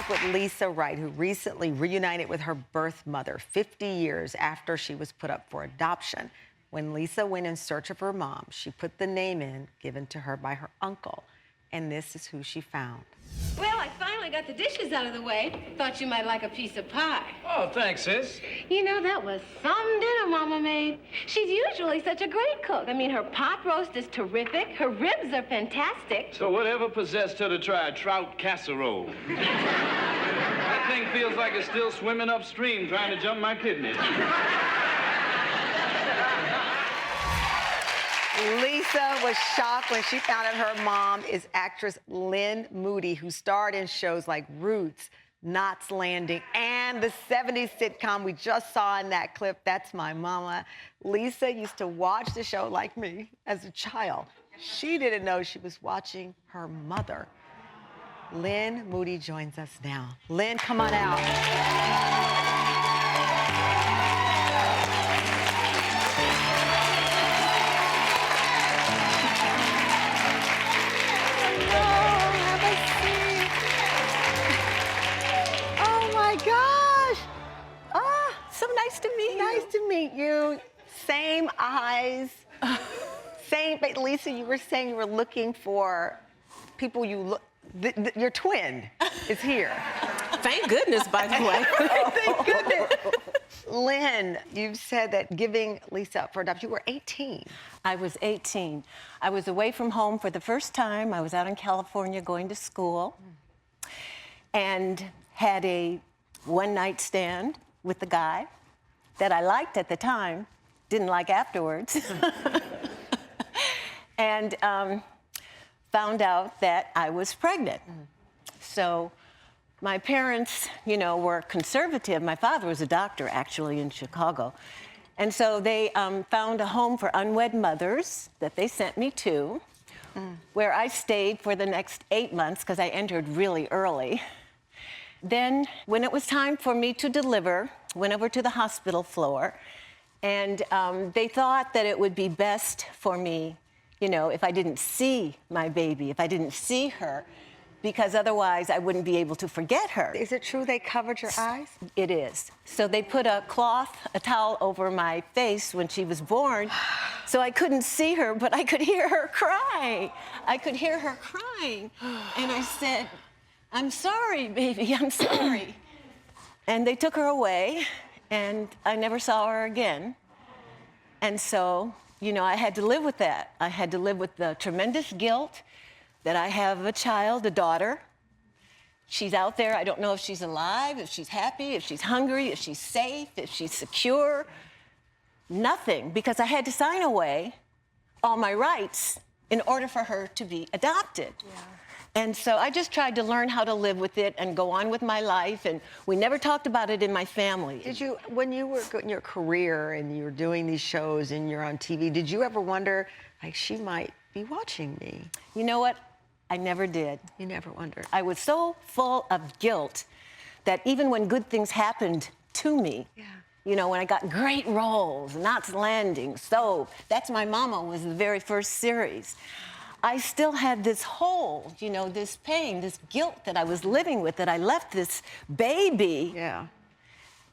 up with Lisa Wright, who recently reunited with her birth mother 50 years after she was put up for adoption. When Lisa went in search of her mom, she put the name in given to her by her uncle. And this is who she found. Well, I finally got the dishes out of the way. Thought you might like a piece of pie. Oh, thanks, sis. You know, that was some dinner Mama made. She's usually such a great cook. I mean, her pot roast is terrific. Her ribs are fantastic. So whatever possessed her to try a trout casserole? That thing feels like it's still swimming upstream trying to jump my kidneys. Lisa was shocked when she found out her mom is actress Lynn Moody, who starred in shows like Roots, Knots Landing, and the 70s sitcom we just saw in that clip, That's My Mama. Lisa used to watch the show like me as a child. She didn't know she was watching her mother. Lynn Moody joins us now. Lynn, come on out. Nice to meet you. Nice to meet you. Same eyes. Same, but Lisa, you were saying you were looking for people you look. Your twin is here. Thank goodness, by the way. Thank goodness. Lynn, you've said that giving Lisa up for adoption, you were 18. I was 18. I was away from home for the first time. I was out in California going to school and had a one-night stand with the guy that I liked at the time, didn't like afterwards. And found out that I was pregnant. So my parents, you know, were conservative. My father was a doctor, actually, in Chicago. And so they found a home for unwed mothers that they sent me to, where I stayed for the next 8 months, because I entered really early. Then, when it was time for me to deliver, went over to the hospital floor, and they thought that it would be best for me, you know, if I didn't see my baby, if I didn't see her, because otherwise I wouldn't be able to forget her. Is it true they covered your eyes? It is. So they put a cloth, a towel over my face when she was born, so I couldn't see her, but I could hear her cry. I could hear her crying, and I said, "I'm sorry, baby, I'm sorry." And they took her away, and I never saw her again. And so, you know, I had to live with that. I had to live with the tremendous guilt that I have a child, a daughter. She's out there. I don't know if she's alive, if she's happy, if she's hungry, if she's safe, if she's secure. Nothing, because I had to sign away all my rights in order for her to be adopted. Yeah. And so I just tried to learn how to live with it and go on with my life, and we never talked about it in my family. Did you, when you were in your career and you were doing these shows and you're on TV, did you ever wonder, like, she might be watching me? You know what? I never did. You never wondered? I was so full of guilt that even when good things happened to me, you know, when I got great roles, Knots Landing, so That's My Mama was the very first series. I still had this hole, you know, this pain, this guilt that I was living with, that I left this baby. Yeah.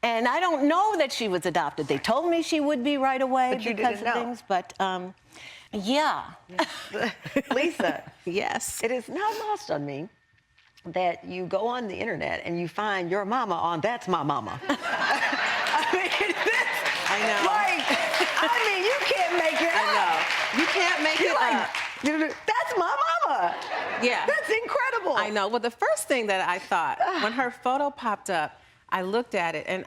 And I don't know that she was adopted. They told me she would be right away because of things, but yeah. Lisa. Yes. It is not lost on me that you go on the internet and you find your mama on That's My Mama. I know. Like, I mean, you can't make it up. I know. You can't make it up. That's my mama. Yeah. That's incredible. I know. Well, the first thing that I thought, when her photo popped up, I looked at it, and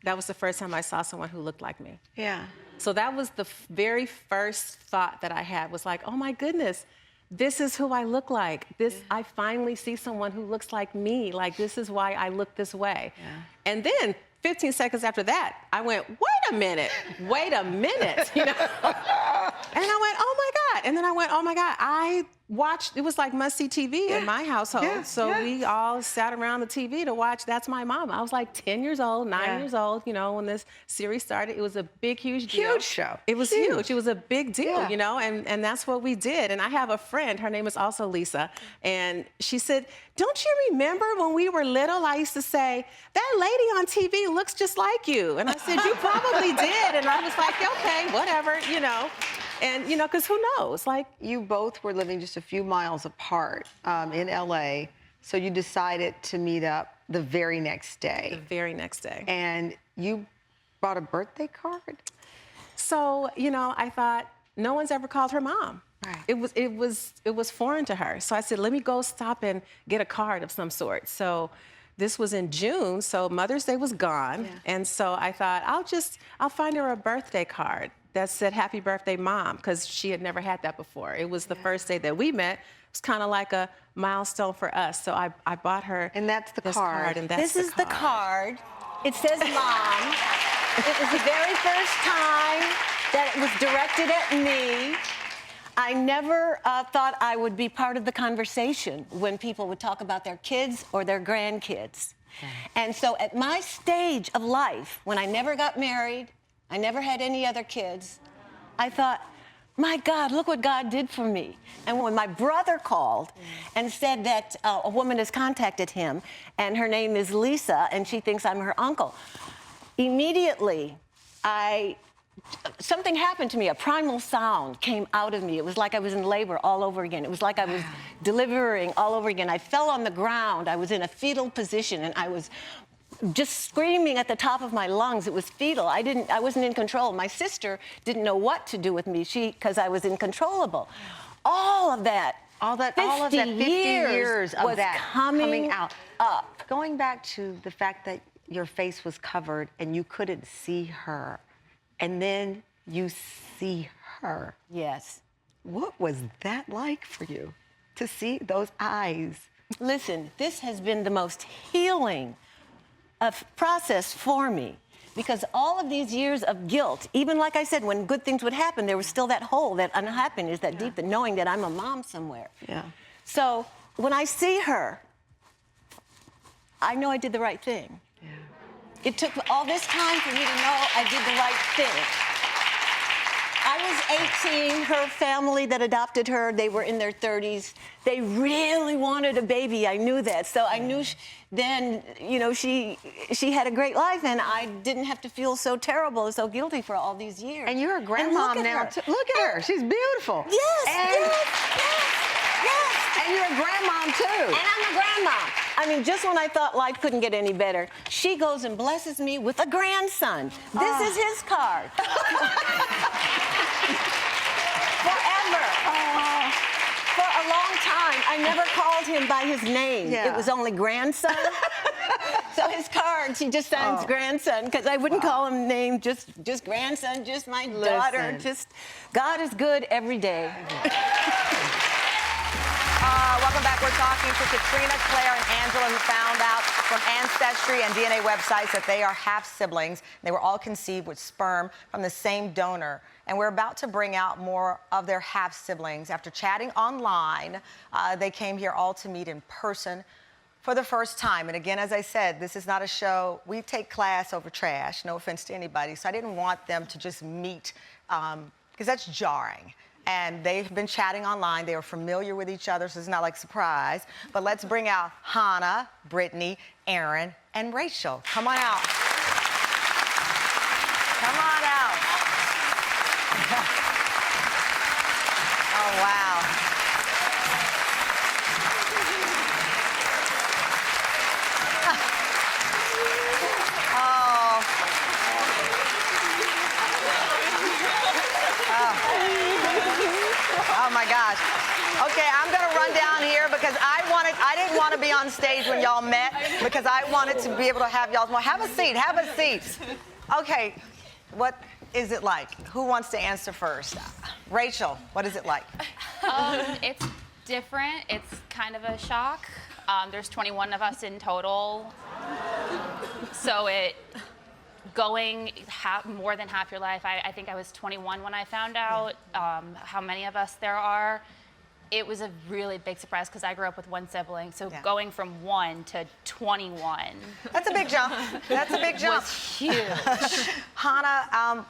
that was the first time I saw someone who looked like me. Yeah. So that was the very first thought that I had, was like, oh my goodness, this is who I look like. I finally see someone who looks like me. Like, this is why I look this way. Yeah. And then 15 seconds after that, I went, wait a minute, you know? And I went, oh my God. And then I went, oh oh my God, I watched, it was like must-see TV in my household. We all sat around the TV to watch That's My Mama. I was like 10 years old, 9 years old, you know, when this series started. It was a big, huge deal. Huge show. It was huge. It was a big deal, you know, and that's what we did. And I have a friend, her name is also Lisa, and she said, don't you remember when we were little, I used to say, that lady on TV looks just like you. And I said, you probably did. And I was like, okay, whatever, you know. And, you know, because who knows? Like, you both were living just a few miles apart in LA, so you decided to meet up the very next day. The very next day. And you brought a birthday card? So, you know, I thought, no one's ever called her mom. Right. It was foreign to her. So I said, let me go stop and get a card of some sort. So this was in June, so Mother's Day was gone. And so I thought, I'll find her a birthday card that said, happy birthday, Mom, because she had never had that before. It was the first day that we met. It was kind of like a milestone for us. So I bought her And that's the this card. And that's This is the card. It says Mom. It was the very first time that it was directed at me. I never thought I would be part of the conversation when people would talk about their kids or their grandkids. And so at my stage of life, when I never got married, I never had any other kids, I thought, my God, look what God did for me. And when my brother called and said that a woman has contacted him, and her name is Lisa, and she thinks I'm her uncle, immediately something happened to me. A primal sound came out of me. It was like I was in labor all over again. It was like I was delivering all over again. I fell on the ground. I was in a fetal position, and I was just screaming at the top of my lungs. It was fetal. I wasn't in control. My sister didn't know what to do with me, because I was uncontrollable. All of that 50 years of was that coming out. up. Going back to the fact that your face was covered and you couldn't see her, and then you see her. Yes. What was that like for you, to see those eyes? Listen, this has been the most healing process for me, because all of these years of guilt, even like I said, when good things would happen, there was still that hole, that unhappiness, that deep, knowing that I'm a mom somewhere. Yeah. So when I see her, I know I did the right thing. Yeah. It took all this time for me to know I did the right thing. I was 18. Her family that adopted her, they were in their 30s. They really wanted a baby. I knew that. So I knew then, you know, she had a great life, and I didn't have to feel so terrible and so guilty for all these years. And you're a grandmom now, too. Look at her. She's beautiful. Yes, And, yes. and you're a grandmom, too. And I'm a grandma. I mean, just when I thought life couldn't get any better, she goes and blesses me with a grandson. This is his card. Forever. For a long time, I never called him by his name. Yeah. It was only grandson. So his cards, he just signs grandson, because I wouldn't call him name, just grandson, just my daughter. Just God is good every day. Welcome back. We're talking to Katrina, Claire, and Angela, who found out from Ancestry and DNA websites that they are half-siblings. They were all conceived with sperm from the same donor. And we're about to bring out more of their half-siblings. After chatting online, they came here all to meet in person for the first time. And again, as I said, this is not a show. We take class over trash, no offense to anybody. So I didn't want them to just meet, because that's jarring. And they've been chatting online. They are familiar with each other, so it's not like surprise. But let's bring out Hannah, Brittany, Aaron, and Rachel. Come on out. Come on out. Oh, wow. Oh my gosh. Okay, I'm gonna run down here because I didn't want to be on stage when y'all met, because I wanted to be able to have y'all. Well, have a seat, have a seat. Okay, what is it like? Who wants to answer first? Rachel, what is it like? It's different. It's kind of a shock. There's 21 of us in total. So going more than half your life. I think I was 21 when I found out how many of us there are. It was a really big surprise because I grew up with one sibling. So going from 1 to 21. That's a big jump. That's a big jump. Was huge. Hannah,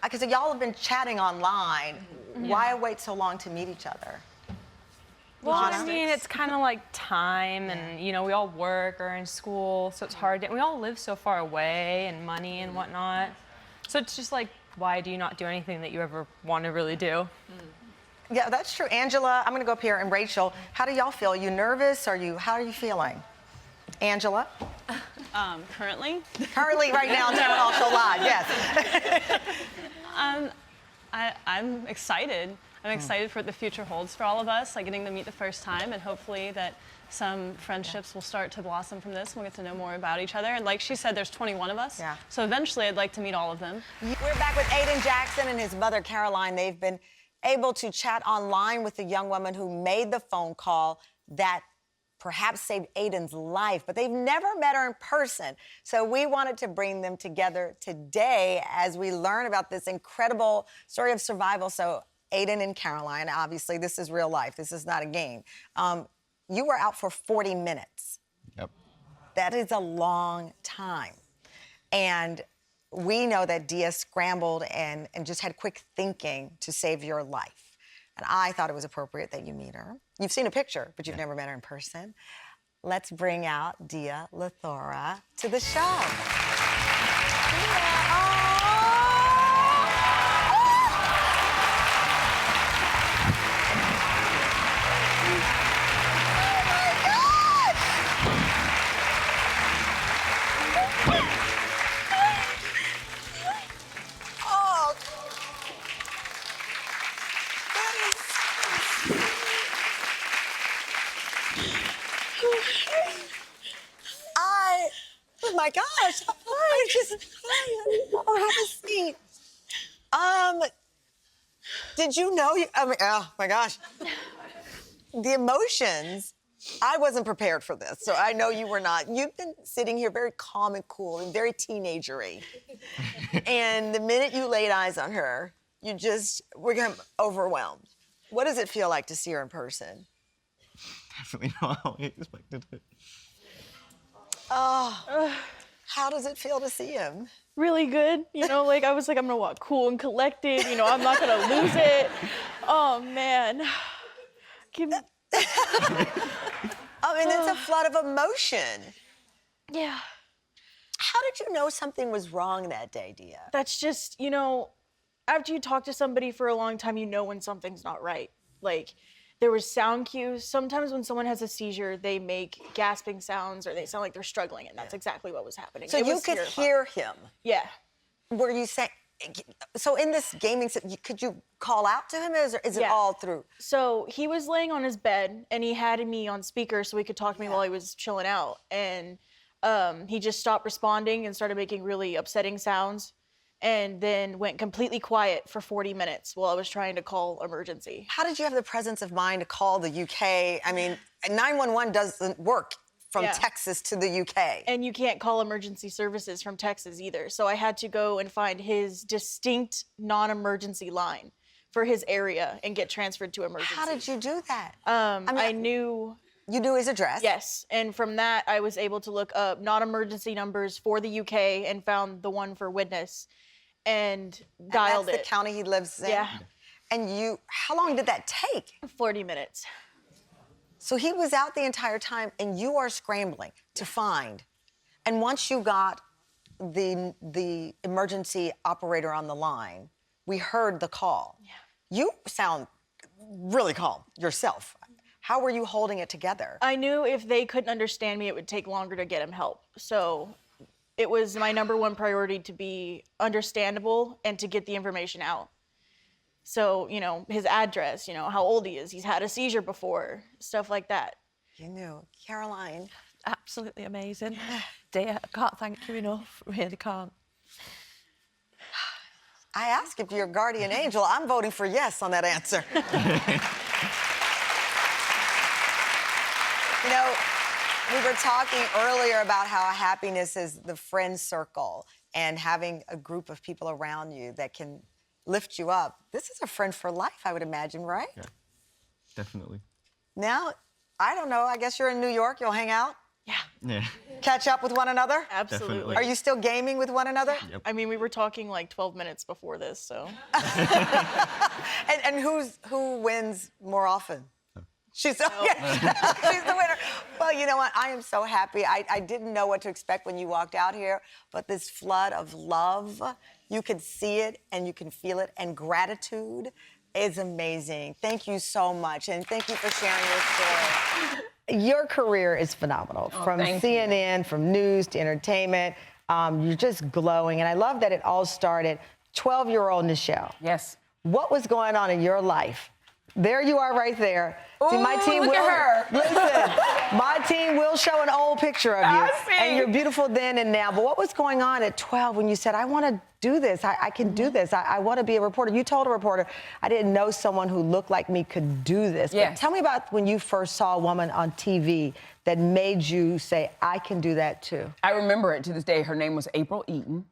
because y'all have been chatting online, why wait so long to meet each other? Well, I mean, it's kind of like time, and you know, we all work or in school, so it's hard. We all live so far away, and money and whatnot. So it's just like, why do you not do anything that you ever want to really do? Yeah, that's true. Angela, I'm gonna go up here, and Rachel, how do y'all feel? Are you nervous? How are you feeling? Angela? Currently? Currently, right now, on Tamron Hall Show Live, yes. I'm excited. I'm excited for what the future holds for all of us, like getting to meet the first time, and hopefully that some friendships will start to blossom from this. We'll get to know more about each other. And like she said, there's 21 of us. Yeah. So eventually I'd like to meet all of them. We're back with Aiden Jackson and his mother, Caroline. They've been able to chat online with the young woman who made the phone call that perhaps saved Aiden's life, but they've never met her in person. So we wanted to bring them together today as we learn about this incredible story of survival. So Aiden and Caroline, obviously this is real life. This is not a game. You were out for 40 minutes. Yep. That is a long time. And we know that Dia scrambled and just had quick thinking to save your life. And I thought it was appropriate that you meet her. You've seen a picture, but you've never met her in person. Let's bring out Dia Lathora to the show. Oh my gosh! I just have a seat. Did you know? Oh my gosh! The emotions. I wasn't prepared for this, so I know you were not. You've been sitting here very calm and cool and very teenagery. And the minute you laid eyes on her, you just were overwhelmed. What does it feel like to see her in person? Definitely not how I expected it. Oh, how does it feel to see him? Really good, you know, like I was like, I'm gonna walk cool and collected, you know, I'm not gonna lose it. Oh man. I mean, it's a flood of emotion. Yeah. How did you know something was wrong that day, Dia? That's just, you know, after you talk to somebody for a long time, you know when something's not right. Like, there was sound cues. Sometimes when someone has a seizure, they make gasping sounds or they sound like they're struggling, and that's exactly what was happening. So you could hear him? Yeah. Were you saying, so in this gaming, could you call out to him, or is it all through? So he was laying on his bed, and he had me on speaker so he could talk to me while he was chilling out. And he just stopped responding and started making really upsetting sounds, and then went completely quiet for 40 minutes while I was trying to call emergency. How did you have the presence of mind to call the UK? I mean, 911 doesn't work from Texas to the UK. And you can't call emergency services from Texas either. So I had to go and find his distinct non-emergency line for his area and get transferred to emergency. How did you do that? I knew... You knew his address? Yes, and from that, I was able to look up non-emergency numbers for the UK and found the one for witness and dialed it. That's the county he lives in? Yeah. And how long did that take? 40 minutes. So he was out the entire time, and you are scrambling to find. And once you got the emergency operator on the line, we heard the call. Yeah. You sound really calm yourself. How were you holding it together? I knew if they couldn't understand me, it would take longer to get him help. So it was my #1 priority to be understandable and to get the information out. So, you know, his address, you know, how old he is, he's had a seizure before, stuff like that. You knew. Caroline. Absolutely amazing. Dear, I can't thank you enough, really can't. I asked if you're a guardian angel. I'm voting for yes on that answer. You know, we were talking earlier about how happiness is the friend circle. and having a group of people around you that can lift you up. This is a friend for life, I would imagine, right? Yeah, definitely. Now, I don't know, I guess you're in New York, you'll hang out? Yeah. Catch up with one another? Absolutely. Definitely. Are you still gaming with one another? Yep. I mean, we were talking like 12 minutes before this, so. And who wins more often? She's okay. She's the winner. Well, you know what? I am so happy. I didn't know what to expect when you walked out here, but this flood of love, you can see it and you can feel it, and gratitude is amazing. Thank you so much, and thank you for sharing your story. Your career is phenomenal. From CNN, from news to entertainment, you're just glowing, and I love that it all started 12-year-old Nischelle. Yes. What was going on in your life? There you are right there. See, my team look will, at her. Listen, my team will show an old picture of you. I see. And you're beautiful then and now. But what was going on at 12 when you said, I want to do this, I can do this, I want to be a reporter? You told a reporter, I didn't know someone who looked like me could do this. Yes. But tell me about when you first saw a woman on TV that made you say, I can do that too. I remember it to this day. Her name was April Eaton.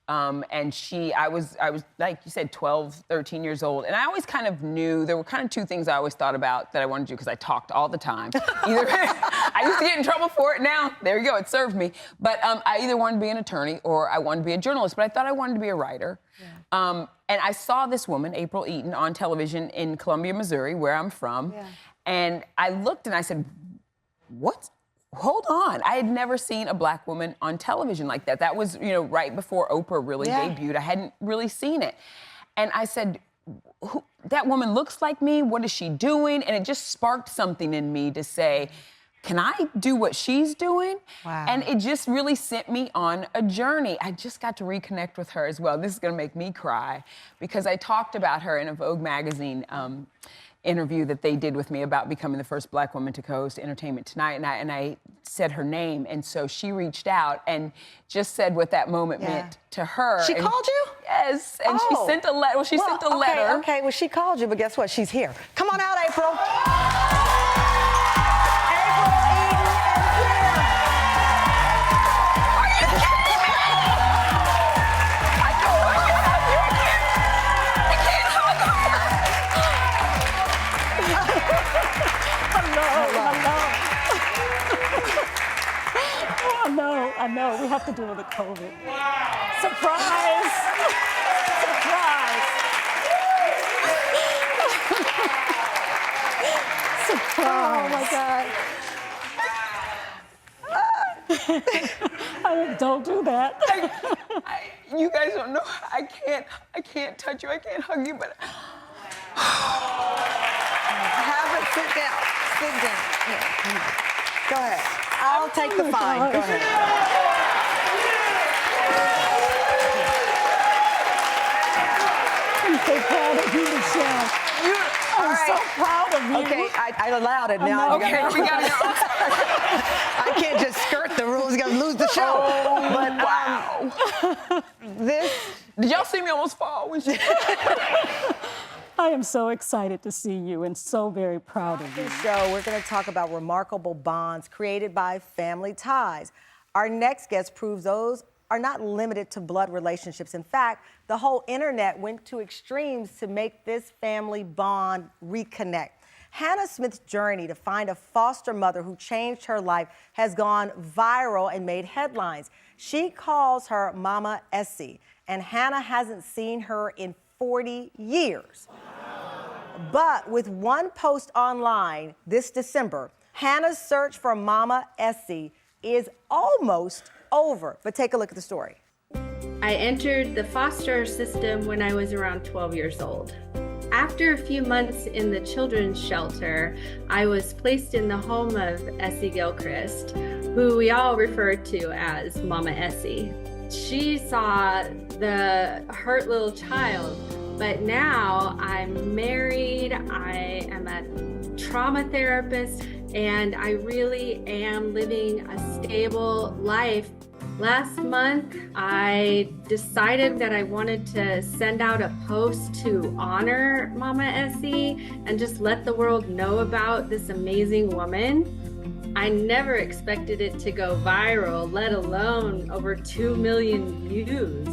And I was like you said, 12, 13 years old. And I always kind of knew, there were kind of two things I always thought about that I wanted to do, because I talked all the time. Either I used to get in trouble for it. Now, there you go, it served me. But I either wanted to be an attorney or I wanted to be a journalist, but I thought I wanted to be a writer. Yeah. And I saw this woman, April Eaton, on television in Columbia, Missouri, where I'm from. Yeah. And I looked and I said, what? Hold on. I had never seen a black woman on television like that. That was, you know, right before Oprah really debuted. I hadn't really seen it. And I said, that woman looks like me. What is she doing? And it just sparked something in me to say, can I do what she's doing? Wow. And it just really sent me on a journey. I just got to reconnect with her as well. This is going to make me cry, because I talked about her in a Vogue magazine interview that they did with me about becoming the first black woman to co-host Entertainment Tonight, and I said her name, and so she reached out and just said what that moment meant to her. She called you? Yes, and she sent a letter. Well, she sent a letter. Okay, well, she called you, but guess what? She's here. Come on out, April. I know. We have to deal with the COVID. Surprise! Surprise! Surprise! Oh my God! Don't do that. You guys don't know. I can't touch you. I can't hug you, but. Have it. Sit down. Sit down. Here. Go ahead. I'll take the fine. Go ahead. I'm so proud of you, Nischelle. I'm so proud of you. Okay, I allowed it now. Okay, we got it. I can't just skirt the rules. You're gonna lose the show. Oh, but wow. Did y'all see me almost fall when she? I am so excited to see you and so very proud of you. So we're going to talk about remarkable bonds created by family ties. Our next guest proves those are not limited to blood relationships. In fact, the whole internet went to extremes to make this family bond reconnect. Hannah Smith's journey to find a foster mother who changed her life has gone viral and made headlines. She calls her Mama Essie, and Hannah hasn't seen her in 40 years. But with one post online this December, Hannah's search for Mama Essie is almost over. But take a look at the story. I entered the foster system when I was around 12 years old. After a few months in the children's shelter, I was placed in the home of Essie Gilchrist, who we all refer to as Mama Essie. She saw the hurt little child, but now I'm married, I am a trauma therapist, and I really am living a stable life. Last month, I decided that I wanted to send out a post to honor Mama Essie and just let the world know about this amazing woman. I never expected it to go viral, let alone over 2 million views.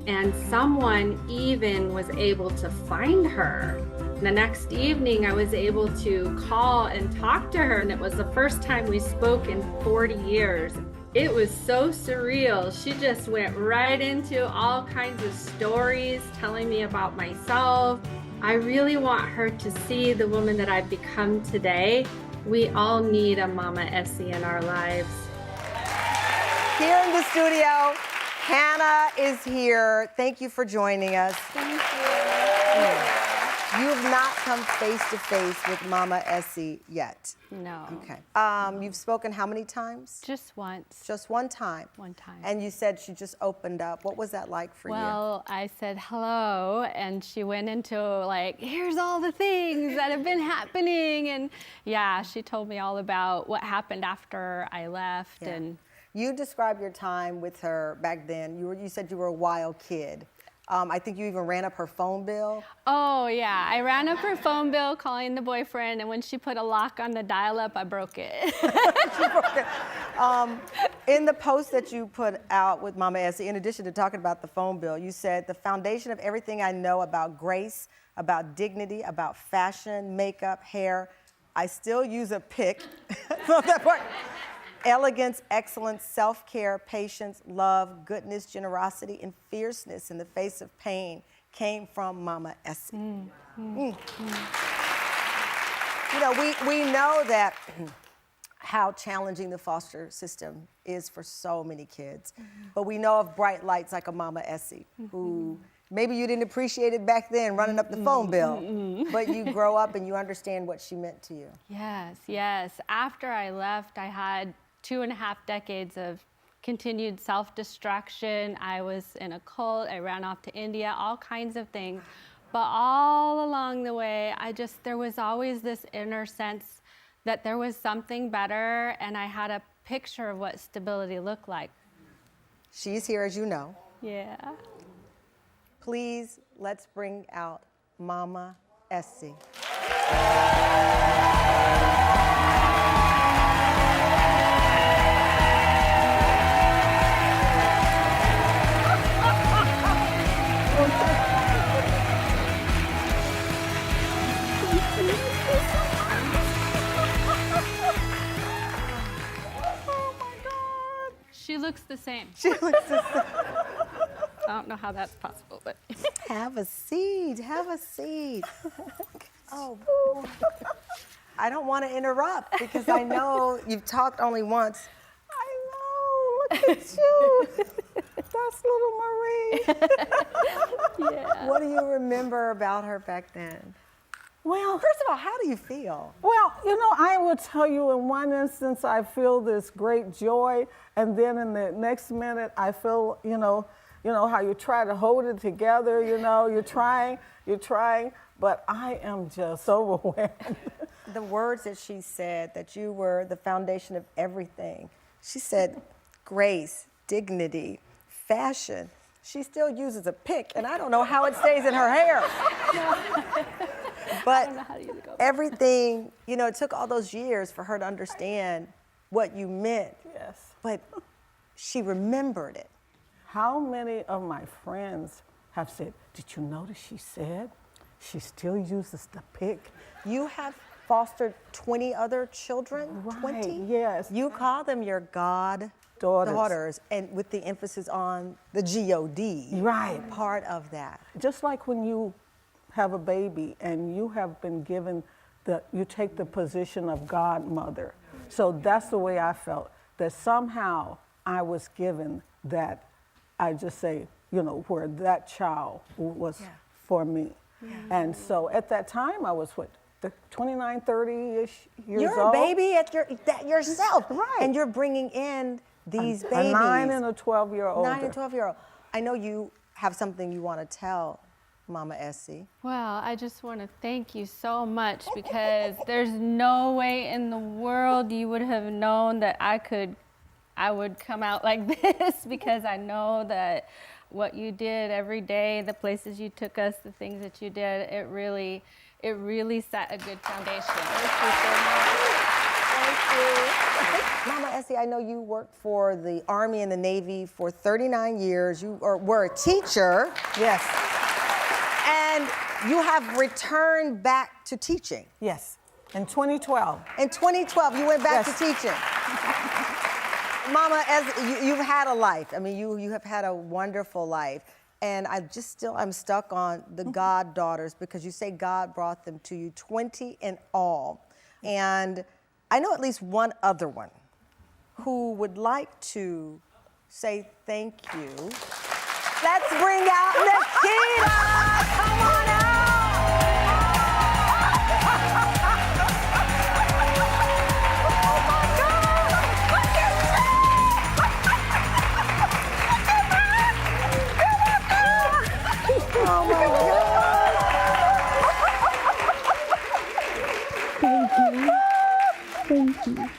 And someone even was able to find her. The next evening, I was able to call and talk to her, and it was the first time we spoke in 40 years. It was so surreal. She just went right into all kinds of stories, telling me about myself. I really want her to see the woman that I've become today. We all need a Mama Essie in our lives. Here in the studio, Hannah is here. Thank you for joining us. Thank you. You have not come face to face with Mama Essie yet. No. Okay. You've spoken how many times? Just once. Just one time? One time. And you said she just opened up. What was that like for you? Well, I said hello, and she went into like, here's all the things that have been happening. And yeah, she told me all about what happened after I left. Yeah. And you described your time with her back then. You said you were a wild kid. I think you even ran up her phone bill. oh yeah, I ran up her phone bill calling the boyfriend, and when she put a lock on the dial-up, I broke it. In the post that you put out with Mama Essie, in addition to talking about the phone bill, you said, the foundation of everything I know about grace, about dignity, about fashion, makeup, hair, I still use a pick. Love that part. Elegance, excellence, self-care, patience, love, goodness, generosity, and fierceness in the face of pain came from Mama Essie. You know, we know that how challenging the foster system is for so many kids, but we know of bright lights like a Mama Essie, who maybe you didn't appreciate it back then, running up the phone bill, but you grow up and you understand what she meant to you. Yes, yes. After I left, I had 2.5 decades of continued self-destruction. I was in a cult, I ran off to India, all kinds of things. But all along the way, there was always this inner sense that there was something better, and I had a picture of what stability looked like. She's here, as you know. Yeah. Please, let's bring out Mama Essie. She looks the same. She looks the same. I don't know how that's possible, but. Have a seat, have a seat. Oh, I don't want to interrupt because I know you've talked only once. I know, look at you. That's little Marie. Yeah. What do you remember about her back then? Well, first of all, how do you feel? Well, you know, I will tell you in one instance, I feel this great joy, and then in the next minute, I feel, you know how you try to hold it together, you're trying, but I am just overwhelmed. The words that she said, that you were the foundation of everything. She said grace, dignity, fashion. She still uses a pick, and I don't know how it stays in her hair. But everything, it took all those years for her to understand what you meant. Yes. But she remembered it. How many of my friends have said, did you notice she said she still uses the pick? You have fostered 20 other children? Right, 20? yes. You call them your daughters, and with the emphasis on the G-O-D. Right. Part of that. Just like when you have a baby and you have been given you take the position of godmother. So that's the way I felt, that somehow I was given that, I just say, where that child was for me. Yeah. And so at that time I was 29, 30-ish years old. You're a baby yourself. Right. And you're bringing in these babies. A 9 and a 12-year-old. 9 and 12-year-old. I know you have something you want to tell Mama Essie. Well, I just want to thank you so much, because there's no way in the world you would have known that I would come out like this, because I know that what you did every day, the places you took us, the things that you did, it really set a good foundation. Thank Mama Essie, I know you worked for the Army and the Navy for 39 years. You were a teacher. Yes. And you have returned back to teaching. Yes. In 2012. In 2012, you went back Yes. to teaching. Mama, you've had a life. I mean, you have had a wonderful life. And I'm stuck on the goddaughters because you say God brought them to you, 20 in all. And I know at least one other one who would like to say thank you. Let's bring out Nikita! Come on out! Oh my God! Thank you. Thank you.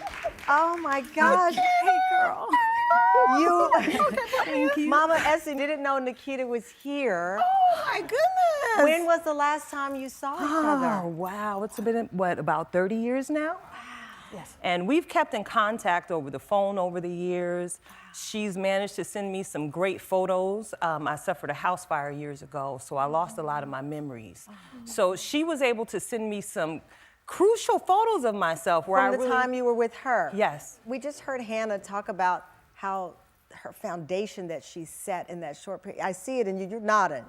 Oh my gosh. Hey, girl. Thank you. Mama Essie didn't know Nikita was here. Oh my goodness. When was the last time you saw each other? Oh, wow. It's been, what, about 30 years now? Yes. And we've kept in contact over the phone over the years. She's managed to send me some great photos. I suffered a house fire years ago, so I lost a lot of my memories. So she was able to send me some crucial photos of myself where From the time you were with her. Yes. We just heard Hannah talk about how her foundation that she set in that short period. I see it in you. You're nodding.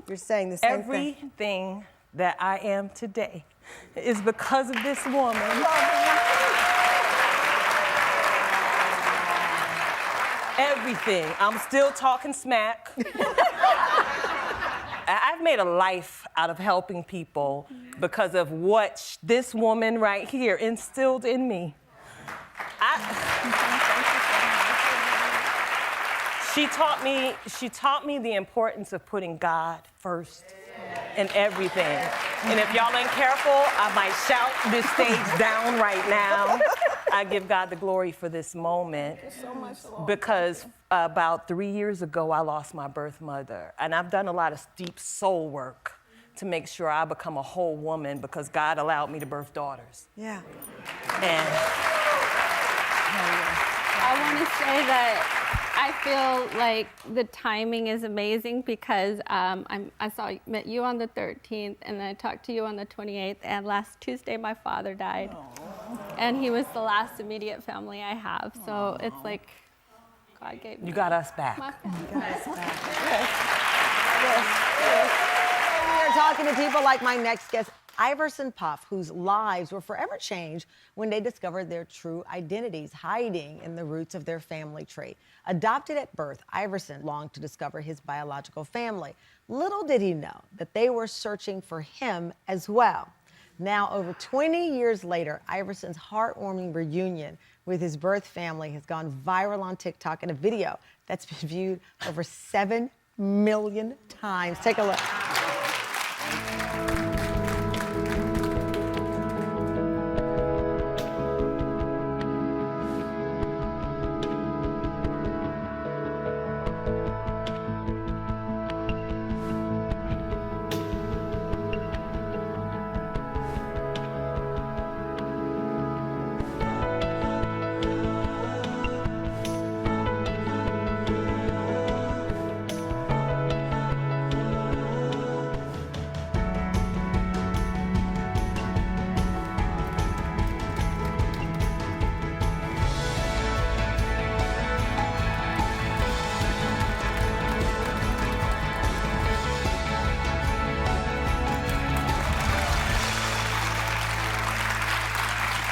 You're saying the same thing. Everything that I am today is because of this woman. Everything. I'm still talking smack. I've made a life out of helping people because of what this woman right here instilled in me. She taught me the importance of putting God first in everything. And if y'all ain't careful, I might shout this stage down right now. I give God the glory for this moment. Thank you so much, Lord. Because about 3 years ago, I lost my birth mother. And I've done a lot of deep soul work to make sure I become a whole woman because God allowed me to birth daughters. Yeah. And I want to say that I feel like the timing is amazing because met you on the 13th and then I talked to you on the 28th, and last Tuesday my father died. And he was the last immediate family I have. So it's like God gave me. you got us back. My family. You got us back. Yes. We are talking to people like my next guest, Iverson Puff, whose lives were forever changed when they discovered their true identities hiding in the roots of their family tree. Adopted at birth, Iverson longed to discover his biological family. Little did he know that they were searching for him as well. Now, over 20 years later, Iverson's heartwarming reunion with his birth family has gone viral on TikTok in a video that's been viewed over 7 million times. Take a look.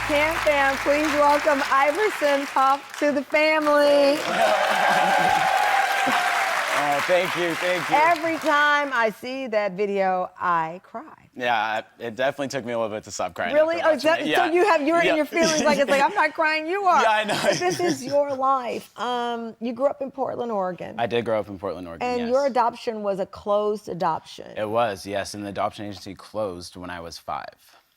Tam Fam, please welcome Iverson Puff to the family. Oh, thank you, thank you. Every time I see that video, I cry. Yeah, it definitely took me a little bit to stop crying. Really? after watching it. So you're in your feelings like it's like, I'm not crying, you are. Yeah, I know. But this is your life. You grew up in Portland, Oregon. I did grow up in Portland, Oregon, And yes. your adoption was a closed adoption. It was, yes, and the adoption agency closed when I was 5.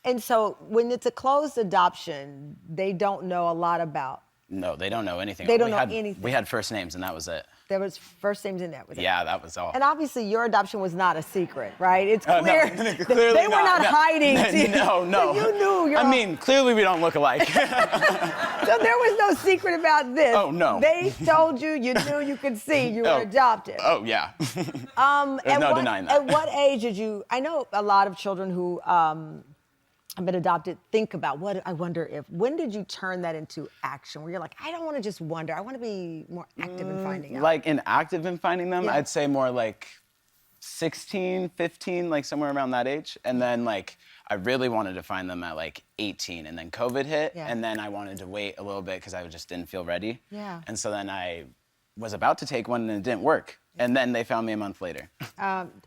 And so when it's a closed adoption, they don't know a lot about. No, they don't know anything. They don't know anything. We had first names, and that was it. There was first names in there. Was it? Yeah, that was all. And obviously, your adoption was not a secret, right? It's No, clear clearly they were not No. hiding. No, no. So you knew. I mean, clearly we don't look alike. So there was no secret about this. Oh, no. They told you. You knew. You could see you were adopted. Oh, yeah. There's no denying that. At what age did you? I know a lot of children who have been adopted think about what I wonder if. When did you turn that into action? Where you're like, I don't want to just wonder. I want to be more active in finding out. Like active in finding them, Yeah. I'd say more like 16, 15, like somewhere around that age. And then like I really wanted to find them at like 18, and then COVID hit, Yeah. and then I wanted to wait a little bit because I just didn't feel ready. Yeah. And so then I was about to take one and it didn't work. And then they found me a month later.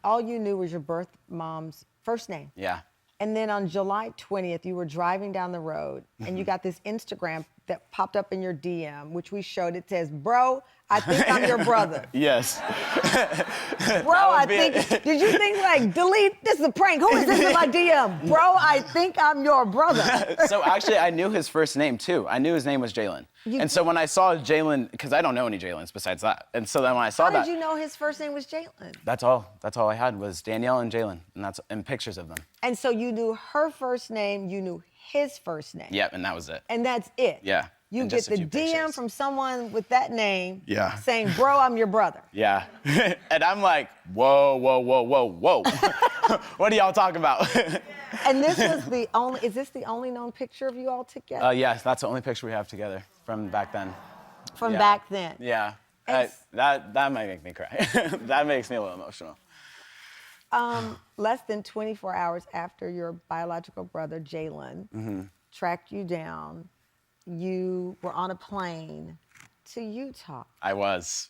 All you knew was your birth mom's first name. Yeah. And then on July 20th, you were driving down the road and you got this Instagram that popped up in your DM, which we showed. It says, bro, I think I'm your brother. Yes. Bro, I think, did you think like, delete, this is a prank. Who is this in my DM? Bro, I think I'm your brother. So actually, I knew his first name too. I knew his name was Jalen. And so when I saw Jalen, because I don't know any Jalens besides that. And so then when I saw How that. did you know his first name was Jalen? That's all I had was Danielle and Jalen, and pictures of them. And so you knew her first name, you knew his first name. Yep, and that was it. And that's it. Yeah. You and get just a the few DM pictures. from someone with that name Yeah. saying, bro, I'm your brother. Yeah. And I'm like, whoa, whoa, whoa, whoa, whoa. What are y'all talking about? And this was is this the only known picture of you all together? Yes, that's the only picture we have together from back then. From Yeah. back then? Yeah. And That might make me cry. That makes me a little emotional. Less than 24 hours after your biological brother, Jalen, tracked you down, you were on a plane to Utah. I was.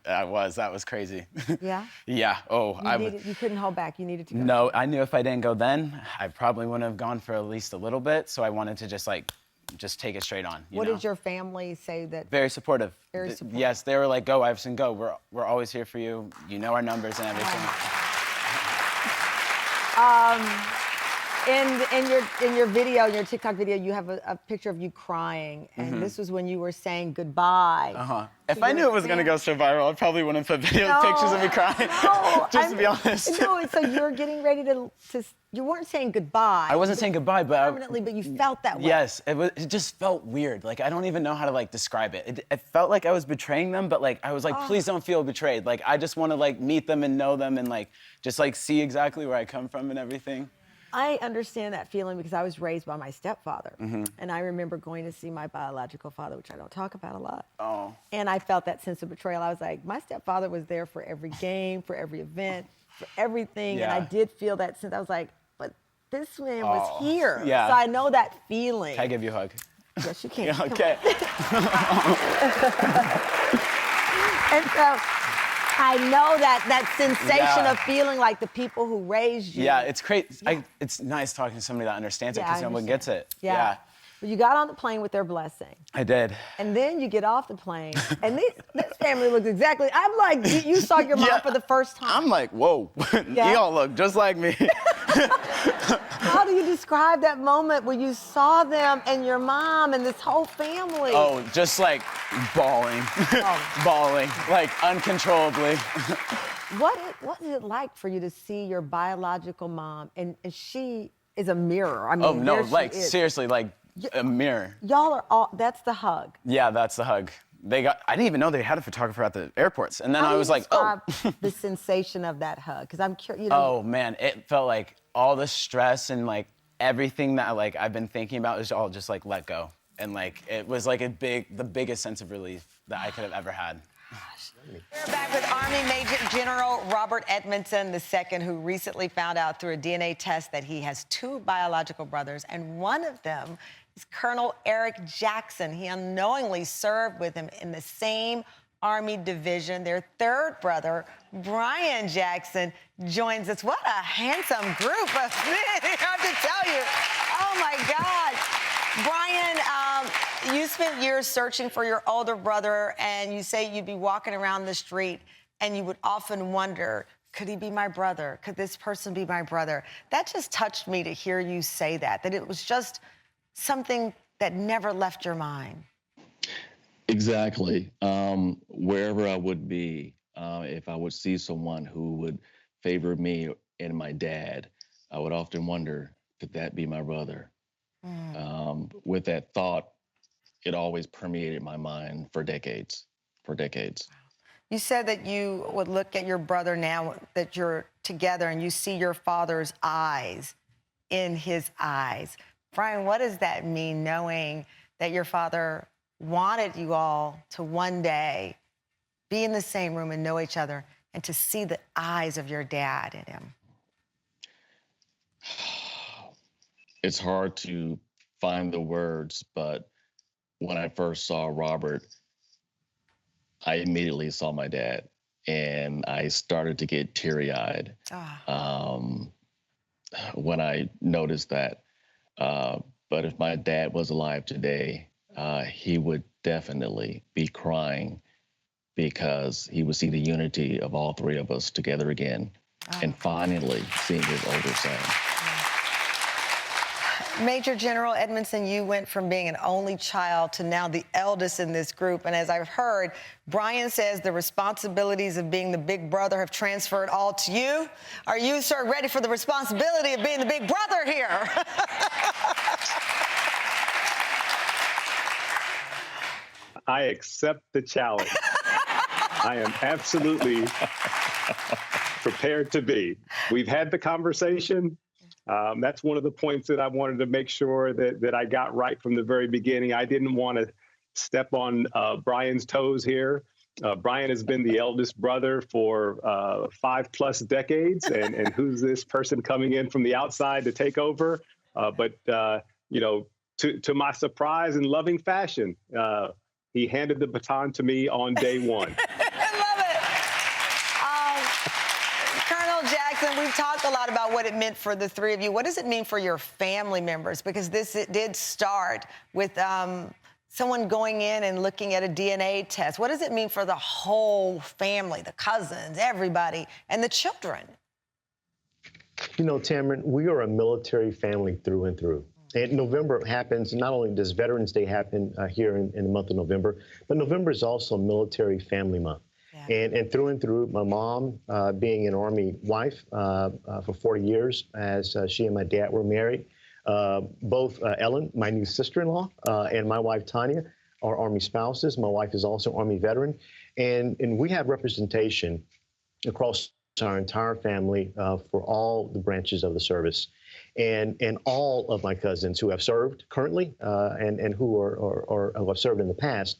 That was crazy. Yeah? Yeah. Oh, You couldn't hold back. You needed to go. No, I knew if I didn't go then, I probably wouldn't have gone for at least a little bit. So I wanted to just take it straight on. What did your family say that? Very supportive. Very supportive. Yes, they were like, go, Iverson, go. We're always here for you. You know our numbers and everything. In your video, in your TikTok video, you have a picture of you crying, and this was when you were saying goodbye. If I knew it was gonna go so viral, I probably wouldn't put pictures of me crying. Just to be honest. No, so you're getting ready to you weren't saying goodbye. I wasn't saying goodbye, but permanently, but you felt that way. Yes, it just felt weird. Like I don't even know how to describe it. It felt like I was betraying them, but I was like, please don't feel betrayed. I just want to meet them and know them and just see exactly where I come from and everything. I understand that feeling because I was raised by my stepfather. And I remember going to see my biological father, which I don't talk about a lot. Oh. And I felt that sense of betrayal. I was like, my stepfather was there for every game, for every event, for everything. And I did feel that sense. I was like, but this man was here. Yeah. So I know that feeling. Can I give you a hug? Yes, you can. Yeah, okay. And so I know that sensation Yeah. of feeling like the people who raised you. Yeah, it's great. It's nice talking to somebody that understands it Yeah, because I no one gets it. Yeah. But you got on the plane with their blessing. I did. And then you get off the plane, and this family looks exactly. I'm like, you saw your mom for the first time. I'm like, whoa, Yeah. you all look just like me. How do you describe that moment where you saw them and your mom and this whole family? Oh, just bawling, bawling, uncontrollably. What is it like for you to see your biological mom, and she is a mirror? I mean, Oh no, there she is. seriously, a mirror. Y'all are all. That's the hug. Yeah, that's the hug. I didn't even know they had a photographer at the airports, and then How I do you was like, oh. describe the sensation of that hug? Because I'm curious. Oh man, it felt like all the stress and everything that I've been thinking about is all just let go, and it was the biggest sense of relief that I could have ever had. We're back with Army Major General Robert Edmondson II, who recently found out through a DNA test that he has 2 biological brothers, and one of them is Colonel Eric Jackson. He unknowingly served with him in the same Army division. Their 3rd brother, Brian Jackson, joins us. What a handsome group of men, I have to tell you. Oh, my God. Brian, you spent years searching for your older brother, and you say you'd be walking around the street, and you would often wonder, could he be my brother? Could this person be my brother? That just touched me to hear you say that it was just something that never left your mind. Exactly. Wherever I would be, if I would see someone who would favor me and my dad, I would often wonder, could that be my brother? With that thought, it always permeated my mind for decades. For decades. You said that you would look at your brother now that you're together and you see your father's eyes in his eyes. Brian, what does that mean, knowing that your father wanted you all to one day be in the same room and know each other and to see the eyes of your dad in him? It's hard to find the words, but when I first saw Robert, I immediately saw my dad, and I started to get teary-eyed when I noticed that. But if my dad was alive today, he would definitely be crying because he would see the unity of all three of us together again and finally seeing his older son. Major General Edmondson, you went from being an only child to now the eldest in this group. And as I've heard, Brian says the responsibilities of being the big brother have transferred all to you. Are you, sir, ready for the responsibility of being the big brother here? I accept the challenge. I am absolutely prepared to be. We've had the conversation. That's one of the points that I wanted to make sure that I got right from the very beginning. I didn't want to step on Brian's toes here. Brian has been the eldest brother for 5+ decades, and who's this person coming in from the outside to take over? But you know, to my surprise and loving fashion, he handed the baton to me on day one. Jackson, we've talked a lot about what it meant for the three of you. What does it mean for your family members? Because it did start with someone going in and looking at a DNA test. What does it mean for the whole family, the cousins, everybody, and the children? You know, Tamron, we are a military family through and through. And November happens, not only does Veterans Day happen here in the month of November, but November is also Military Family Month. And through and through, my mom, being an Army wife for 40 years, as she and my dad were married, both Ellen, my new sister-in-law, and my wife, Tanya, are Army spouses. My wife is also Army veteran. And we have representation across our entire family for all the branches of the service. And all of my cousins who have served currently and who have served in the past,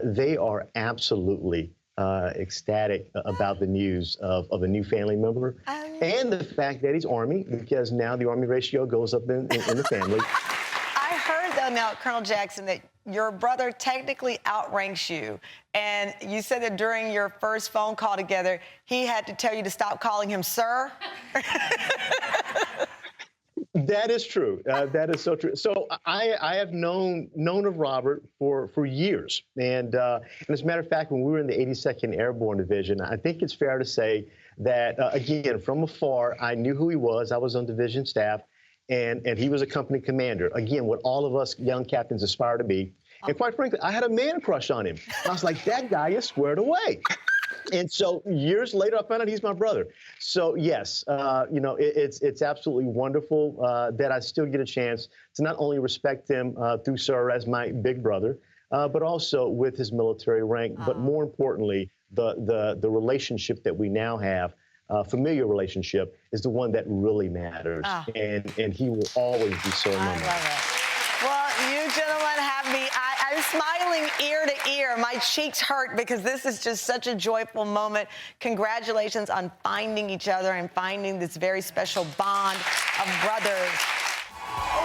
they are absolutely ecstatic about the news of a new family member and the fact that he's Army, because now the Army ratio goes up in the family. I heard, though, now, Colonel Jackson, that your brother technically outranks you. And you said that during your first phone call together, he had to tell you to stop calling him sir. That is true. That is so true. So I have known of Robert for years. And as a matter of fact, when we were in the 82nd Airborne Division, I think it's fair to say that, again, from afar, I knew who he was. I was on division staff, and he was a company commander. Again, what all of us young captains aspire to be. And quite frankly, I had a man crush on him. I was like, that guy is squared away. And so years later, I found out he's my brother. So yes, you know, it's absolutely wonderful that I still get a chance to not only respect him through Sir as my big brother, but also with his military rank. But more importantly, the relationship that we now have, familiar relationship, is the one that really matters. And he will always be so in my mind. I love it. Well, you gentlemen have me. I'm smiling ear to ear. My cheeks hurt because this is just such a joyful moment. Congratulations on finding each other and finding this very special bond of brothers.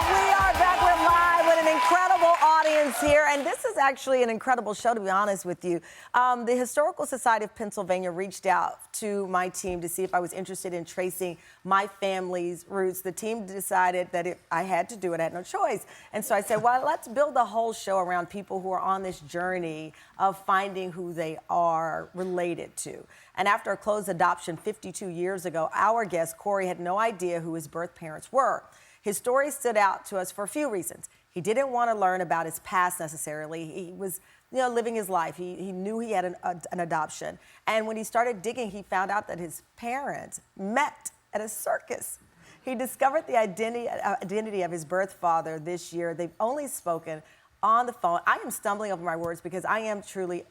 We are back. We're live with an incredible audience here, and this is actually an incredible show, to be honest with you. The Historical Society of Pennsylvania reached out to my team to see if I was interested in tracing my family's roots. The team decided that I had to do it. I had no choice. And so I said, well, let's build a whole show around people who are on this journey of finding who they are related to. And after a closed adoption 52 years ago, our guest, Corey, had no idea who his birth parents were. His story stood out to us for a few reasons. He didn't want to learn about his past necessarily. He was living his life. He knew he had an adoption. And when he started digging, he found out that his parents met at a circus. He discovered the identity of his birth father this year. They've only spoken on the phone. I am stumbling over my words because I am truly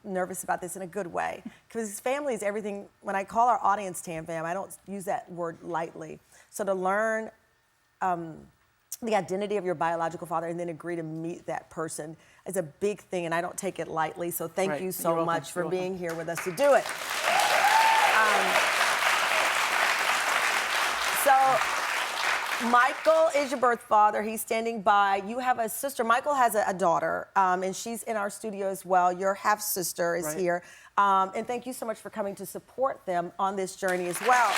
nervous about this in a good way. Because his family is everything. When I call our audience Tam Fam, I don't use that word lightly. So to learn the identity of your biological father and then agree to meet that person is a big thing, and I don't take it lightly. So thank you so much for being here with us to do it. So Michael is your birth father. He's standing by. You have a sister. Michael has a daughter, and she's in our studio as well. Your half-sister is here. And thank you so much for coming to support them on this journey as well.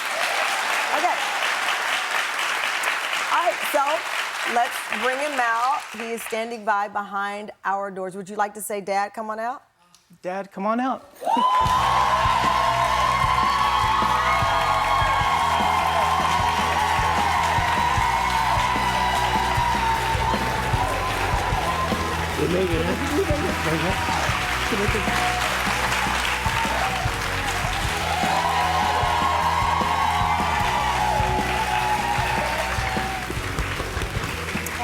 Okay. All right, so let's bring him out. He is standing by behind our doors. Would you like to say, Dad, come on out? Dad, come on out. You made it, huh? You made it.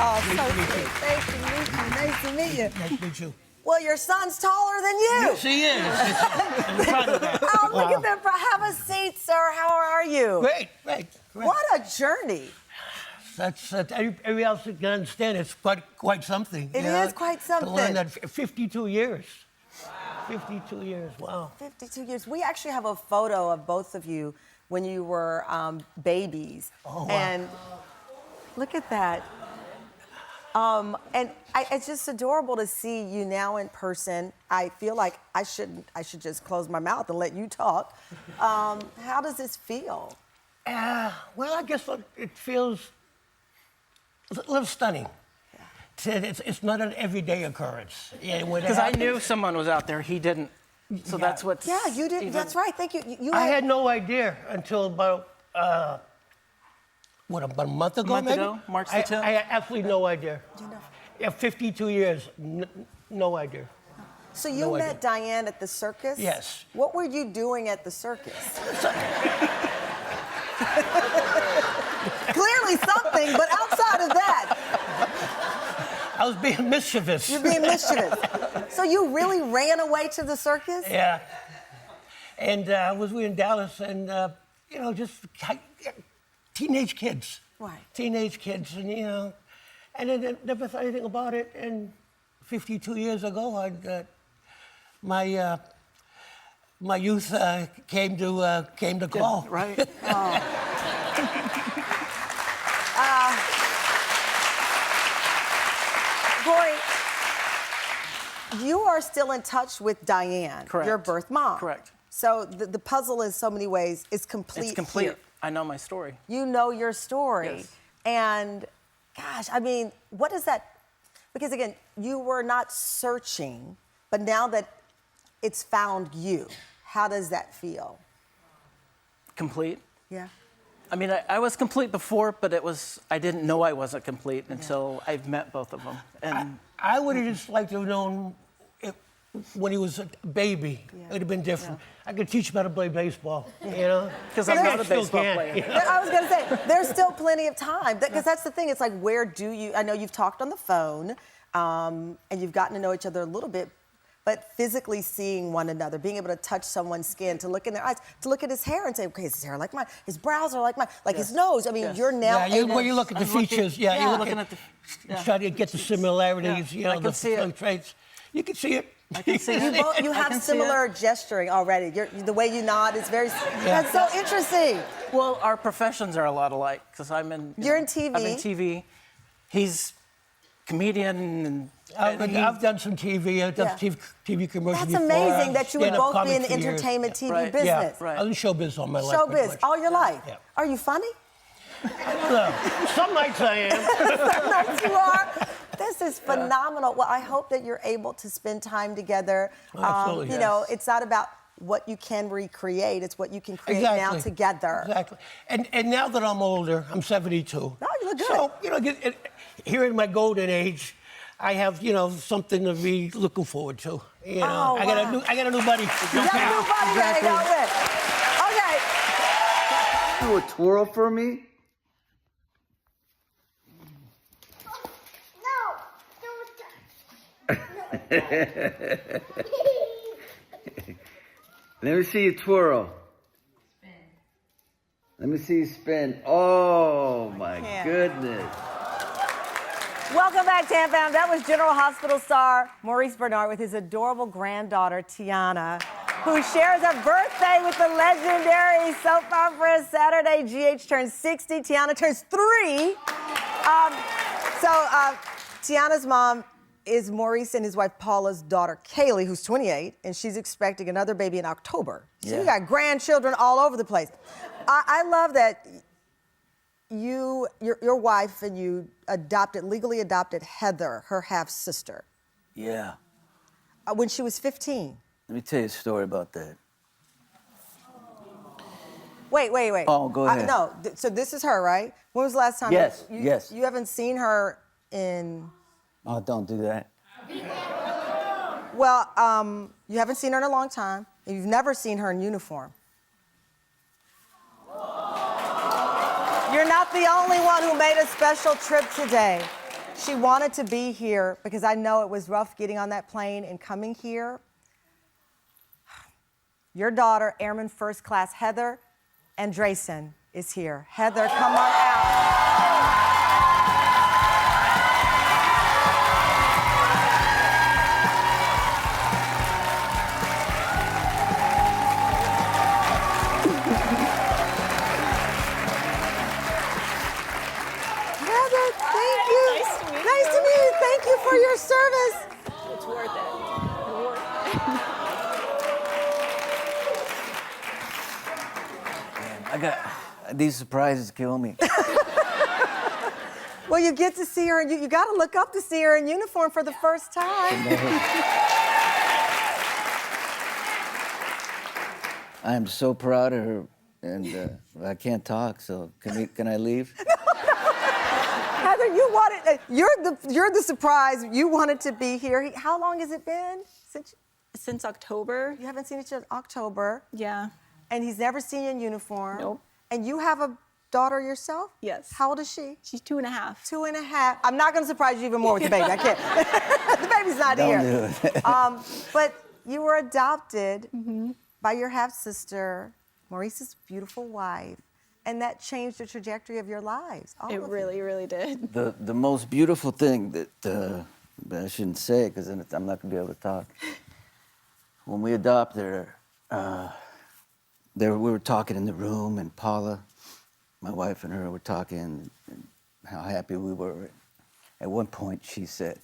Oh, so sweet. Nice to meet you. Nice to meet you. Nice to meet you. Well, your son's taller than you. Yes, he is. I'm proud of that. Oh, look at that. Have a seat, sir. How are you? Great, great. What a journey. That's everybody else can understand. It's quite something. It is quite something. To learn that 52 years. Wow. 52 years, wow. 52 years. We actually have a photo of both of you when you were babies. Oh, wow. And look at that. It's just adorable to see you now in person. I feel like I should just close my mouth and let you talk. How does this feel? Well, I guess it feels a little stunning. Yeah. It's not an everyday occurrence. Because I knew someone was out there, he didn't. So that's what's. Yeah, you didn't. That's right. Thank you. I had no idea until about about a month ago, maybe? March the 10th? I had absolutely no idea. Yeah, 52 years, no idea. So you met Diane at the circus? Yes. What were you doing at the circus? Clearly something, but outside of that. I was being mischievous. You're being mischievous. So you really ran away to the circus? Yeah. And we in Dallas, and just teenage kids. Right. Teenage kids, and and I never thought anything about it. And 52 years ago, my youth came to call. Yeah, right. Corey, you are still in touch with Diane, your birth mom. Correct. So the puzzle in so many ways is complete. It's complete. Here. I know my story. You know your story. Yes. And gosh, I mean, what is that? Because again, you were not searching, but now that it's found you, how does that feel? Complete. Yeah. I mean, I was complete before, but I didn't know I wasn't complete until I've met both of them. And I would have just liked to have known when he was a baby. It would have been different. Yeah. I could teach him how to play baseball, Because I'm not a baseball player. I was going to say, there's still plenty of time. Because that's the thing. It's like, where do you... I know you've talked on the phone, and you've gotten to know each other a little bit, but physically seeing one another, being able to touch someone's skin, to look in their eyes, to look at his hair and say, okay, is his hair like mine? His brows are like mine, like his nose. I mean, you're now able... When you look at the features, you're looking at try to get the similarities, the traits. You can see it. I can see it. You have similar gesturing already. The way you nod is very... That's so interesting. Well, our professions are a lot alike, because You're in TV. I'm in TV. He's comedian and... I've done some TV. I've done TV commercials. That's amazing that you would both be in the entertainment TV business. Yeah, I was in showbiz all my life. Showbiz, all your life. Yeah. Are you funny? I don't know. Some nights I am. Some nights you are. This is phenomenal. Well, I hope that you're able to spend time together. Absolutely. It's not about what you can recreate. It's what you can create now together. Exactly. And now that I'm older, I'm 72. Oh, you look good. So, here in my golden age, I have, something to be looking forward to. Oh, I got a new buddy. You got a new buddy to hang out with. Okay. Do a twirl for me? Let me see you twirl. Let me see you spin. Oh my goodness. Welcome back, Tam Fam. That was General Hospital star Maurice Bernard with his adorable granddaughter, Tiana, who shares a birthday with the legendary soap opera Saturday. GH turns 60. Tiana turns 3. Tiana's mom is Maurice and his wife Paula's daughter, Kaylee, who's 28, and she's expecting another baby in October. So you got grandchildren all over the place. I love that your wife and you legally adopted Heather, her half-sister, Yeah. when she was 15. Let me tell you a story about that. Wait. Oh, go ahead. No, so this is her, right? When was the last time? Yes, yes. You haven't seen her in... Oh, don't do that. Well, you haven't seen her in a long time, and you've never seen her in uniform. You're not the only one who made a special trip today. She wanted to be here because I know it was rough getting on that plane and coming here. Your daughter, Airman First Class Heather Andresen, is here. Heather, come on out. Thank you for your service. It's worth it. These surprises kill me. Well, you get to see her, and you got to look up to see her in uniform for the first time. I am so proud of her, and I can't talk, so can I leave? Heather, you're the surprise. You wanted to be here. How long has it been since October? You haven't seen each other October. Yeah. And he's never seen you in uniform. Nope. And you have a daughter yourself? Yes. How old is she? She's 2.5. 2.5. I'm not going to surprise you even more with the baby. I can't. The baby's not Don't here. do it. But you were adopted by your half-sister, Maurice's beautiful wife. And that changed the trajectory of your lives. It really, really did. The most beautiful thing that, but I shouldn't say it because then I'm not going to be able to talk. When we adopted her, we were talking in the room, and Paula, my wife, and her were talking, and how happy we were. At one point, she said,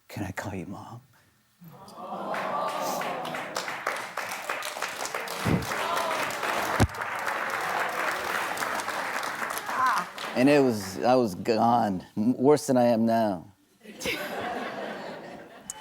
"Can I call you Mom?" And I was gone, worse than I am now.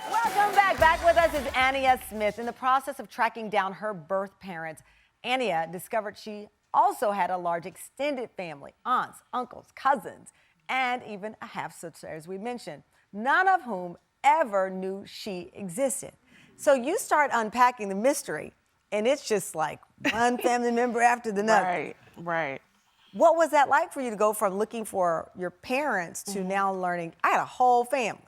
Welcome back. Back with us is Ania Smith. In the process of tracking down her birth parents, Ania discovered she also had a large extended family, aunts, uncles, cousins, and even a half-sister, as we mentioned, none of whom ever knew she existed. So you start unpacking the mystery, and it's just like one family member after the next. Right. What was that like for you to go from looking for your parents to now learning I had a whole family?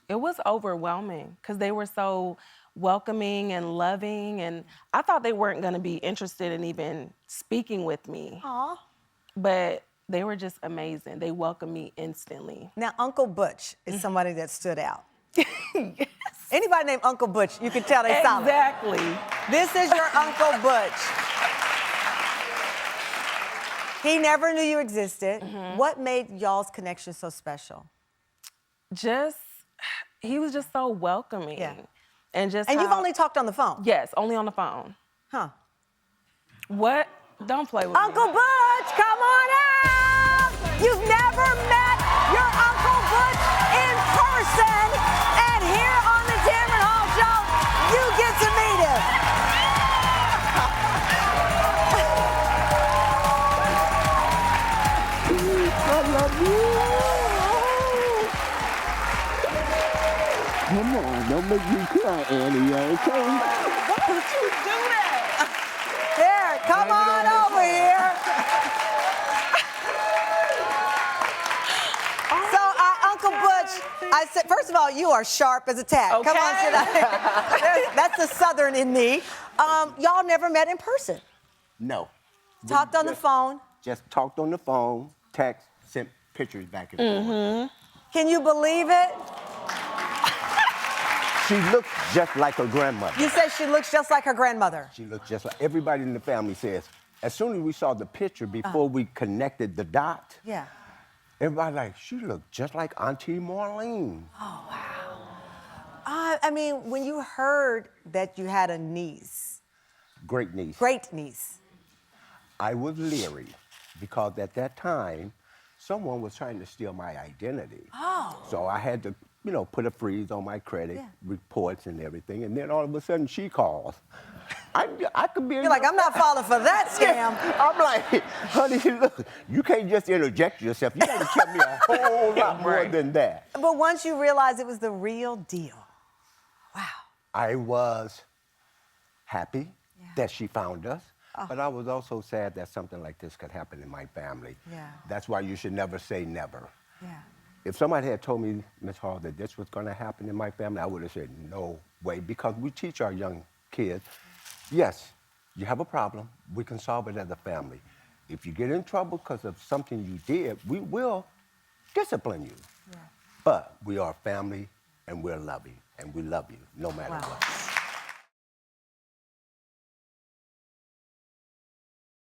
It was overwhelming because they were so welcoming and loving, and I thought they weren't going to be interested in even speaking with me. Aw. But they were just amazing. They welcomed me instantly. Now, Uncle Butch is somebody that stood out. Yes. Anybody named Uncle Butch, you can tell they solid. Exactly. This is your Uncle Butch. He never knew you existed. What made y'all's connection so special? He was just so welcoming. Yeah. And you've only talked on the phone? Yes, only on the phone. Huh. What? Don't play with Uncle me. Butch, come on out! You've never met your Uncle Butch in person, and here on the Tamron Hall Show, you get to meet him. I love you. Come on, don't make me cry, Annie, okay? Why would you do that? Here, come on over here. So, Uncle Butch, I said, first of all, you are sharp as a tack. Okay. Come on, sit down. That's the Southern in me. Y'all never met in person. No. Talked on the phone. Just talked on the phone, text, sent pictures back and forth. Can you believe it? She looked just like her grandmother. You said she looks just like her grandmother. She looked just like, everybody in the family says, as soon as we saw the picture, before we connected the dot, Yeah. everybody like, she looked just like Auntie Marlene. Oh, wow. I mean, when you heard that you had a niece, Great niece. great niece, I was leery because at that time, someone was trying to steal my identity. Oh. So I had to, put a freeze on my credit reports and everything. And then all of a sudden she calls. I could be. You're like, I'm not falling for that scam. I'm like, honey, look, you can't just interject yourself. You got to tell me a whole lot more than that. But once you realized it was the real deal, I was happy that she found us. But I was also sad that something like this could happen in my family. Yeah. That's why you should never say never. Yeah. If somebody had told me, Ms. Hall, that this was going to happen in my family, I would have said, no way, because we teach our young kids, yes, you have a problem, we can solve it as a family. If you get in trouble because of something you did, we will discipline you. Yeah. But we are family, and we're loving, and we love you no matter what.